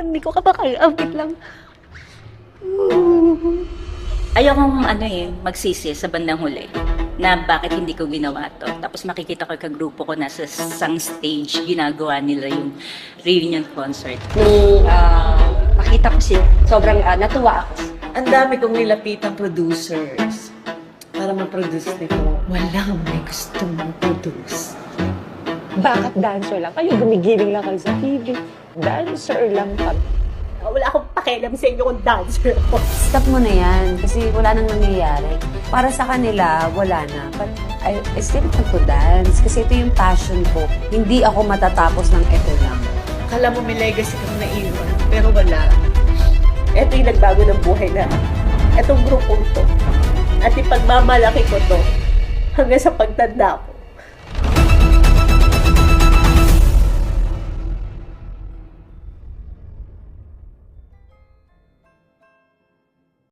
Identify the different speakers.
Speaker 1: Hindi ko kapakaya. Wait lang.
Speaker 2: Ayokong magsisi sa bandang huli na bakit hindi ko ginawa to. Tapos makikita ko kagrupo ko nasa isang stage, ginagawa nila yung reunion concert.
Speaker 1: Nung nakita ko siya, sobrang natuwa ako.
Speaker 3: Ang dami kong nilapitang producers para ma-produce nito. Walang may gusto mag-produce.
Speaker 4: Bakit dancer lang? Kayo gumigiling lang kayo sa TV. Dancer lang kami.
Speaker 1: Wala akong pakialam sa inyo kung dancer ako.
Speaker 5: Stop mo na yan kasi wala nang nangyayari. Para sa kanila, wala na. But I still want to dance kasi ito yung passion ko. Hindi ako matatapos ng ito lang.
Speaker 3: Akala mo may legacy kang naiwan, pero wala.
Speaker 1: Ito yung nagbago ng buhay na. Itong grupong to. At ipagmamalaki ko to hanggang sa pagtanda ko.